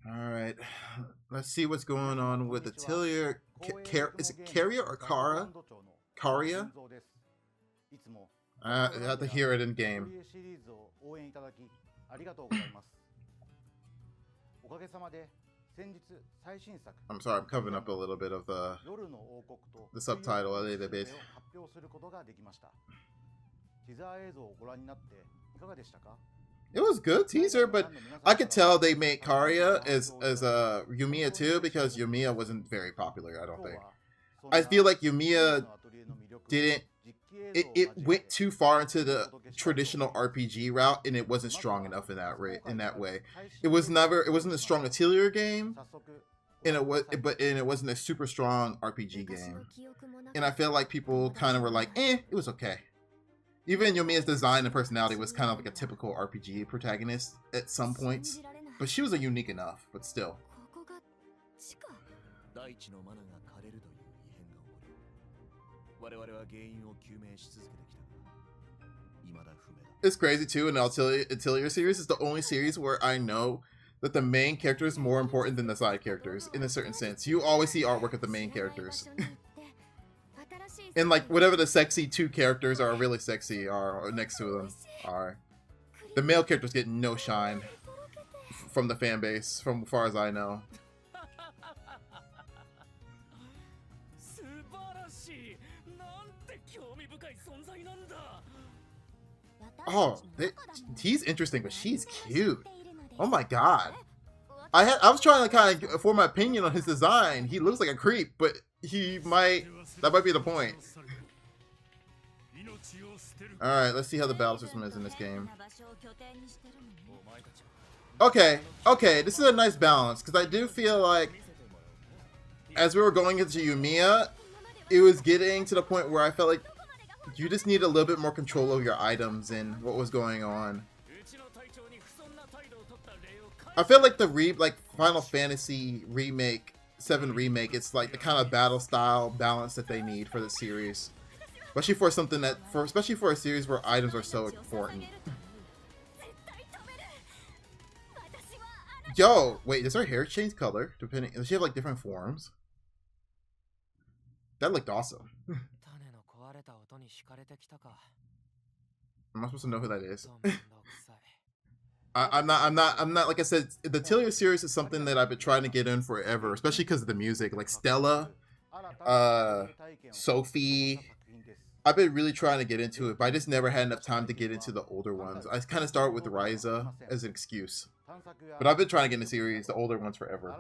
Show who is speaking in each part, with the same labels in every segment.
Speaker 1: Alright. Let's see what's going on with Atelier. Is it Karia or Kara? Karia? I have to hear it in game. I'm sorry, I'm covering up a little bit of the subtitle a little bit. It was good teaser, but I could tell they made Karia as Yumiya too, because Yumiya wasn't very popular, I don't think. I feel like Yumiya didn't it went too far into the traditional RPG route, and it wasn't strong enough in that way. It wasn't a strong Atelier game, and it wasn't a super strong RPG game. And I feel like people kind of were like, it was okay. Even Yomiya's design and personality was kind of like a typical RPG protagonist at some points, but she was unique enough, but still. It's crazy too, in the Atelier series is the only series where I know that the main character is more important than the side characters, in a certain sense. You always see artwork of the main characters. And like whatever the sexy two characters are really sexy are next to them are. The male characters get no shine from the fan base, from as far as I know. Oh, he's interesting, but she's cute. Oh my god. I was trying to kind of form my opinion on his design. He looks like a creep, but that might be the point. Alright, let's see how the battle system is in this game. Okay, this is a nice balance, because I do feel like as we were going into Yumiya, it was getting to the point where I felt like you just need a little bit more control over your items and what was going on. I feel like the Final Fantasy remake, 7 remake, it's like the kind of battle style balance that they need for the series. Especially for especially for a series where items are so important. Yo, wait, does her hair change color depending? Does she have like different forms? That looked awesome. Am I supposed to know who that is? I'm not, like I said, the Atelier series is something that I've been trying to get in forever, especially because of the music. Like Stella, Sophie. I've been really trying to get into it, but I just never had enough time to get into the older ones. I kind of started with Ryza as an excuse. But I've been trying to get in the series, the older ones, forever.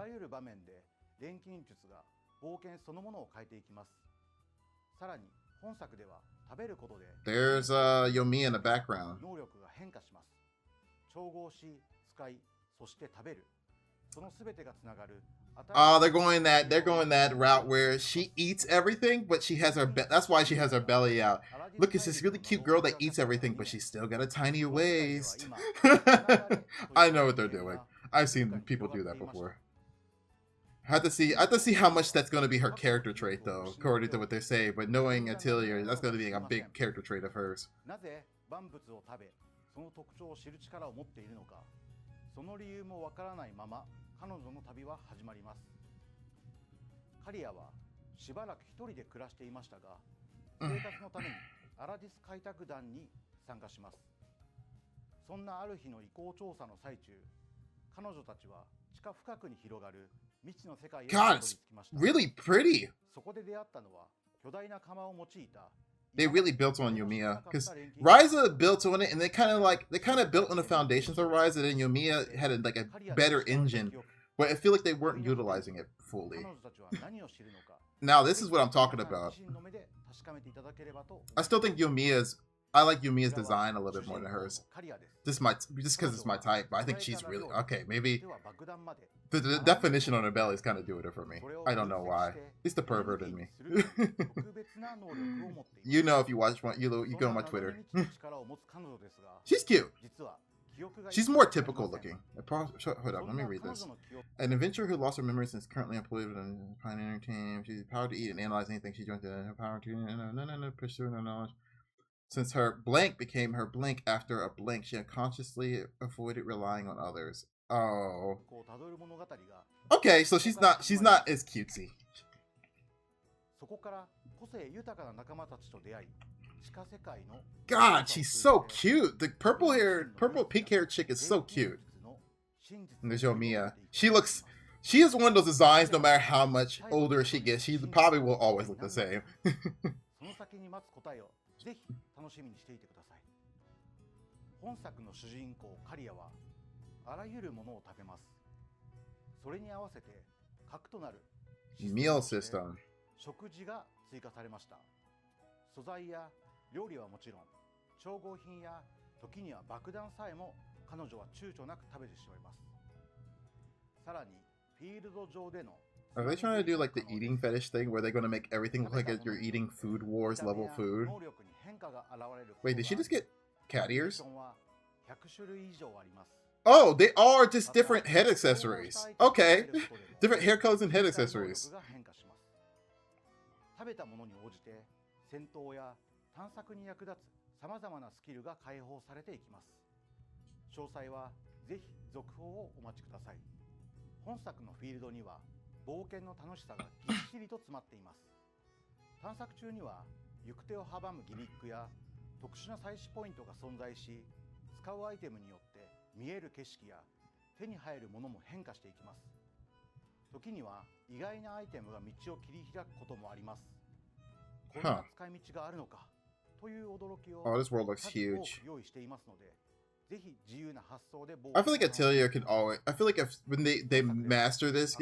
Speaker 1: There's Yomi in the background. Oh, they're going that route where she eats everything, but she has that's why she has her belly out. Look, it's this really cute girl that eats everything, but she's still got a tiny waist. I know what they're doing. I've seen people do that before. I have to see how much that's going to be her character trait, though, according to what they say. But knowing Atelier, that's going to be a big character trait of hers. God, it's really pretty. They really built on Yumiya, because Ryza built on it, and they kind of built on the foundations of Ryza, and Yumiya had a better engine, but I feel like they weren't utilizing it fully. Now this is what I'm talking about. I still think I like Yumiya's design a little bit more than hers. Just because it's my type, but I think she's really okay. Maybe the definition on her belly is kind of doing it for me. I don't know why. It's the pervert in me. You know, if you watch one, you go on my Twitter. She's cute. She's more typical looking. Hold up, let me read this. An adventurer who lost her memories and is currently employed with a pioneering team. She's empowered to eat and analyze anything she joins in. Her power to pursue no knowledge. Since her blank became her blank after a blank, she unconsciously avoided relying on others. Oh. Okay, so she's not as cutesy. God, she's so cute. The purple pink haired chick is so cute. And there's Yomiya. She is one of those designs, no matter how much older she gets, she probably will always look the same.
Speaker 2: その先に待つ答えをぜひ楽しみにしていてください。本作の主人公カリアはあらゆるものを食べます。それに合わせて核となる
Speaker 1: meal system
Speaker 2: 食事が追加されました。素材や料理はもちろん、調合品や時には爆弾さえも彼女は躊躇なく食べてしまいます。さらにフィールド上での
Speaker 1: Are they trying to do like the eating fetish thing where they're going to make everything look like you're eating Food Wars level food? Wait, did she just get cat ears? Oh, they are just different head accessories. Okay. Different hair colors and head accessories.
Speaker 2: 食べたものに応じて戦闘や探索に役立つ様々なスキルが解放されていきます。詳細はぜひ続報をお待ちください。本作のフィールドには冒険の楽しさがぎっしりと詰まっています。探索中には行く手を阻むギミックや特殊な採取ポイントが存在し、使うアイテムによって見える景色や手に入るものも変化していきます。時には意外なアイテムが道を切り開くこともあります。こんな使い道があるのかという驚きを
Speaker 1: this world looks huge.
Speaker 2: 用意していますので、ぜひ自由な発想で
Speaker 1: I feel like Atelier could always. I feel like if when they master this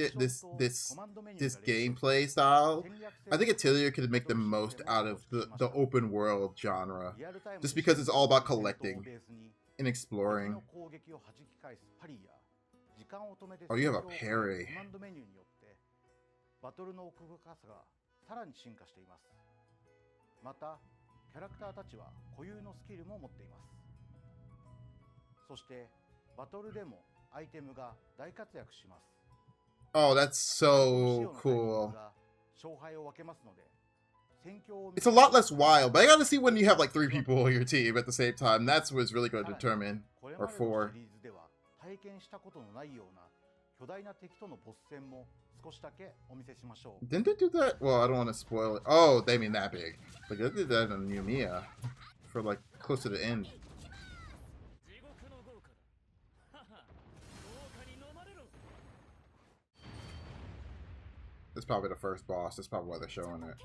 Speaker 1: gameplay style, I think Atelier could make the most out of the open world genre, just because it's all about collecting and exploring. Oh, you have a parry.
Speaker 2: バトルの奥深さがさらに進化しています。また、キャラクターたちは固有のスキルも持っています。そしてバトルでもアイテムが大活躍します。
Speaker 1: Oh, that's so cool.
Speaker 2: 勝敗を分けますので、戦況を
Speaker 1: It's a lot less wild, but I gotta see when you have like 3 people on your team at the same time. That's what's really going to determine. Or 4.
Speaker 2: シリーズでは体験したことのないような巨大な敵とのボス戦も少しだけお見せしましょう。
Speaker 1: Didn't they do that? Well, I don't want to spoil it. Oh, they mean that big. Like they did that in Yumiya for like close to the end. That's probably the first boss. That's probably why they're showing it.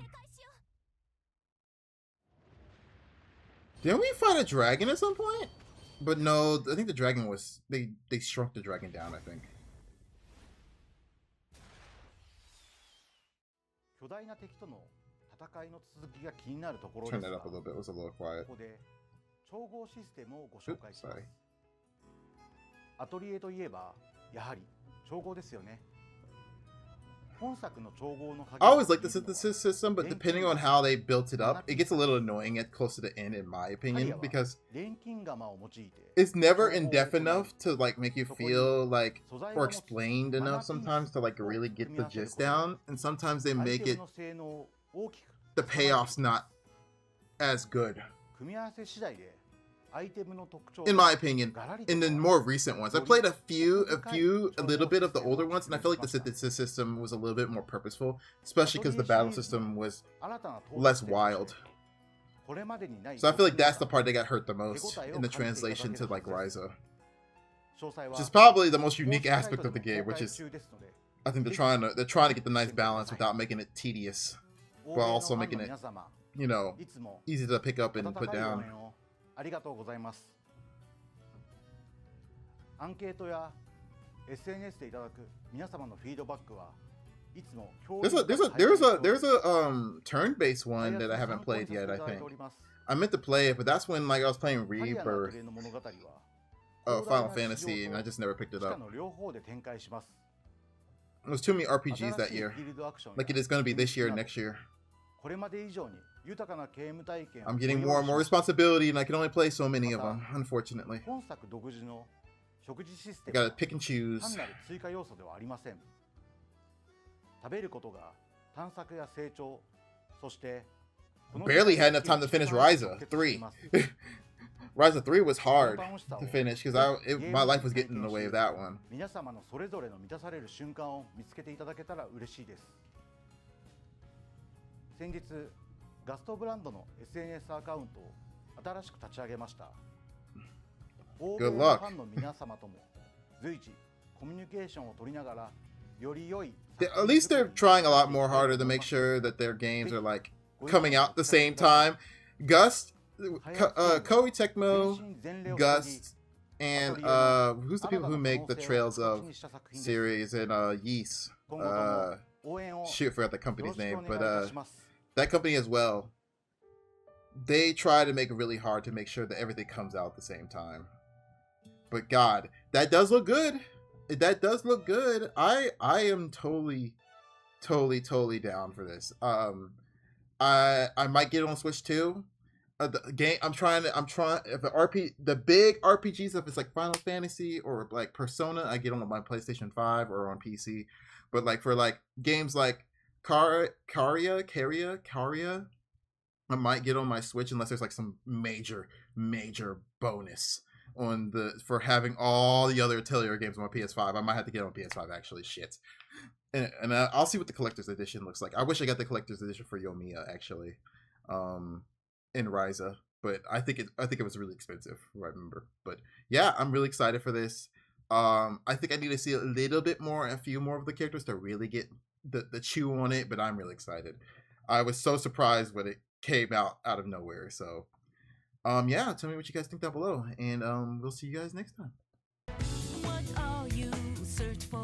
Speaker 1: Didn't we fight a dragon at some point? But no, I think the dragon was... They shrunk the dragon down, I think. Turn that up a little bit. It was a little quiet. Oops, sorry.
Speaker 2: アトリエといえばやはり調合ですよね。
Speaker 1: I always like the synthesis system, but depending on how they built it up, it gets a little annoying at close to the end, in my opinion, because it's never in depth enough to like make you feel like, or explained enough sometimes to like really get the gist down, and sometimes they make it, the payoff's not as good. In my opinion, in the more recent ones, I played a little bit of the older ones, and I feel like the synthesis system was a little bit more purposeful, especially because the battle system was less wild. So I feel like that's the part that got hurt the most in the translation to like Ryza, which is probably the most unique aspect of the game, which is I think they're trying to get the nice balance without making it tedious, while also making it, you know, easy to pick up and put down.
Speaker 2: ありがとうございます。アンケートや SNS でいただく皆様のフィードバックはいつも興味深い。
Speaker 1: There's a turn-based one that I haven't played yet. I think I meant to play it, but that's when like I was playing Rebirth, Final Fantasy, and I just never picked it up. It was too many RPGs that year, like it is going to be this year and next year. I'm getting more and more responsibility, and I can only play so many of them, unfortunately. I gotta pick and choose. Barely had enough time to finish Ryza 3. Ryza 3 was hard to finish because my life was getting in the way of that one.
Speaker 2: 皆様のそれぞれの満たされる瞬間を見つけていただけたら嬉しいです。先日ガストブランドの SNS アカウントを新しく立ち上げました。欧米のファンの皆様とも随時コミュニケーションを取りながらより良い
Speaker 1: At least they're trying a lot more harder to make sure that their games are like coming out at the same time. Gust, Koei Tecmo, Gust, and who's the people who make the Trails of series, and Yeast. Shoot, forgot the company's name, but that company as well. They try to make it really hard to make sure that everything comes out at the same time. But God, that does look good. That does look good. I am totally down for this. I might get it on Switch too. The game I'm trying if the big RPG stuff is like Final Fantasy or like Persona, I get on my PlayStation 5 or on PC. But like for like games like Karia, I might get on my Switch unless there's like some major bonus on for having all the other Atelier games on my PS5. I might have to get on PS5 actually. Shit. And I'll see what the collector's edition looks like. I wish I got the collector's edition for Yomiya actually, in Ryza, but I think it was really expensive. I remember, but yeah, I'm really excited for this. I think I need to see a few more of the characters to really get the chew on it, but I'm really excited. I was so surprised when it came out of nowhere. So, yeah, tell me what you guys think down below, and we'll see you guys next time. What are you search for?